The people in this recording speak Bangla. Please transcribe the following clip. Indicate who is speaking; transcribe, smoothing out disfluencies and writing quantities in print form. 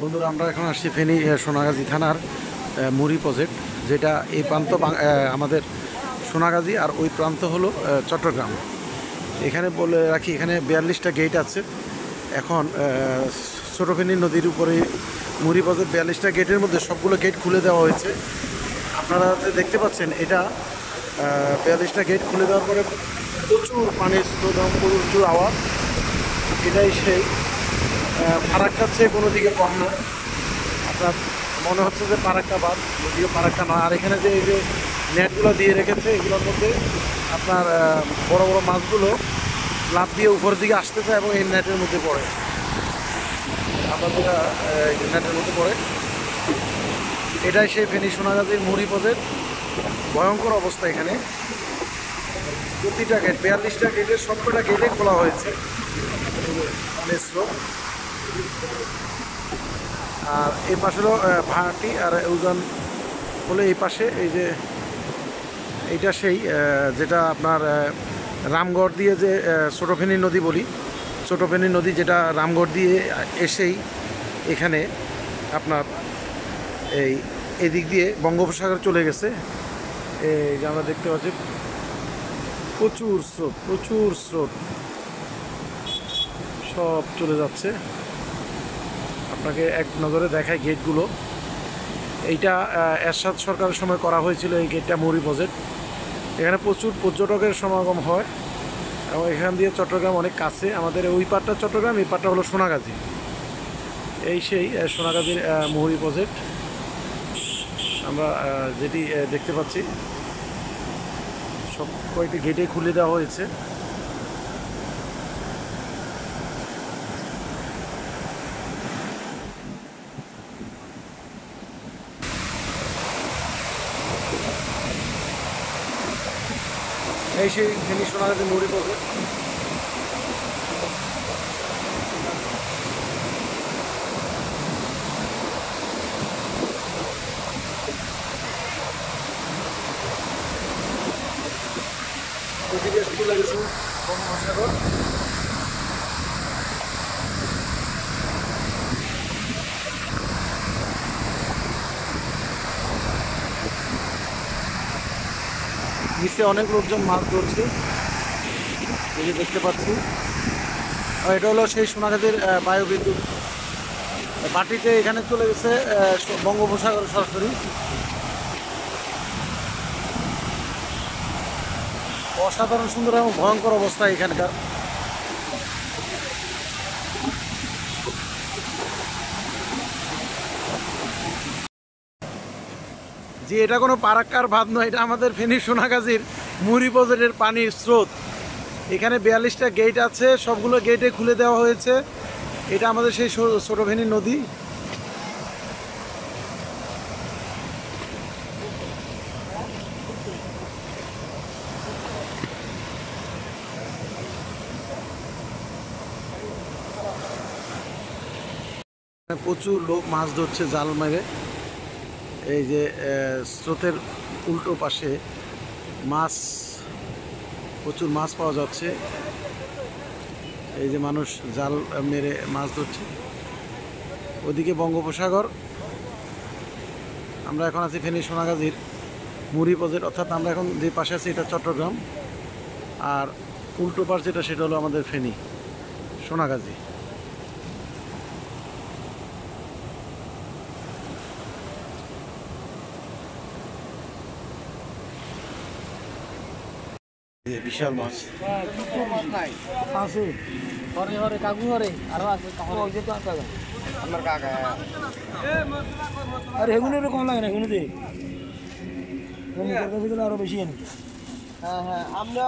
Speaker 1: বন্ধুরা, আমরা এখন আসছি ফেনী সোনাগাজী থানার মুড়ি প্রজেক্ট, যেটা এই প্রান্ত আমাদের সোনাগাজী আর ওই প্রান্ত হলো চট্টগ্রাম। এখানে বলে রাখি, এখানে 42টা গেট আছে। এখন ছোটো ফেনী নদীর উপরে মুড়ি প্রজেক্ট 42টা গেটের মধ্যে সবগুলো গেট খুলে দেওয়া হয়েছে। আপনারা দেখতে পাচ্ছেন, এটা 42টা গেট খুলে দেওয়ার পরে প্রচুর পানির স্রোত এবং প্রচুর আওয়াজ। এটাই সেই ফারাক্কার চেয়ে কোনো দিকে কম না। আপনার মনে হচ্ছে যে ফারাক্কা বাদ, যদিও ফারাক্কা নয়। আর এখানে যে এই যে নেটগুলো দিয়ে রেখেছে, এগুলোর মধ্যে আপনার বড় বড় মাছগুলো লাফ দিয়ে উপরের দিকে আসতে চায় এবং এই নেটের মধ্যে পড়ে। আপনার যেটা নেটের মধ্যে পড়ে, এটাই সেই ফেনী সোনাগাজীর মুড়ি পদের ভয়ঙ্কর অবস্থা। এখানে প্রতিটা গেট, 42টা গেটের সবকটা গেটে খোলা হয়েছে। আর এই পাশে হলো ভাটি, আর ওজন হলো এই পাশে। এই যে এইটা সেই যেটা আপনার রামগড় দিয়ে যে ছোটো ফেনী নদী বলি, ছোটো ফেনী নদী যেটা রামগড় দিয়ে এসেই এখানে আপনার এদিক দিয়ে বঙ্গোপসাগর চলে গেছে। এই যে আমরা দেখতে পাচ্ছি প্রচুর স্রোত সব চলে যাচ্ছে। আপনাকে এক নজরে দেখায় গেটগুলো। এইটা এরশাদ সরকারের সময় করা হয়েছিল এই গেটটা, মুড়ি প্রজেক্ট। এখানে প্রচুর পর্যটকের সমাগম হয় এবং এখান দিয়ে চট্টগ্রাম অনেক কাছে। আমাদের ওই পাটটা চট্টগ্রাম, এই পাটটা হলো সোনাগাজী। এই সেই সোনাগাজীর মুড়ি প্রজেক্ট আমরা যেটি দেখতে পাচ্ছি, সব কয়েকটি গেটে খুলে দেওয়া হয়েছে। এই সেই ফেনী সোনাগাজী মুড়ি প্রজেক্ট। ওদিকে চলে গেছে বঙ্গোপসাগর। নিচে অনেক লোকজন মাছ ধরছে, এই যে দেখতে পাচ্ছি। আর এটা হলো সেই সোনাগাজীর বায়ুবিদ্যুৎ পার্টিতে। এখানে চলে গেছে বঙ্গোপসাগর সরাসরি। অসাধারণ সুন্দর এবং ভয়ঙ্কর অবস্থা এখানকার। যে এটা কোনো ফারাক্কার ভাব নয়, এটা আমাদের ফেনী সোনাগাজীর মুড়ি প্রজেক্টের পানির স্রোত। এখানে 42টা গেট আছে, সবগুলো গেটে খুলে দেওয়া হয়েছে। এটা আমাদের সেই ছোটো ফেনী নদী। প্রচুর লোক মাছ ধরছে জাল মেরে। এই যে স্রোতের উল্টো পাশে প্রচুর মাছ পাওয়া যাচ্ছে। এই যে মানুষ জাল মেরে মাছ ধরছে। ওদিকে বঙ্গোপসাগর। আমরা এখন আছি ফেনী সোনাগাজীর মুড়ি প্রজেক্ট, অর্থাৎ আমরা এখন যে পাশে আছি এটা চট্টগ্রাম, আর উল্টো পাশ যেটা সেটা হলো আমাদের ফেনী সোনাগাজী। বিশাল মাছ আছে, কাকু হরে আরো আছে। আমার কাকা আর এগুলো কম লাগে না, এগুলোতে আরো বেশি আনি। হ্যাঁ, আমরা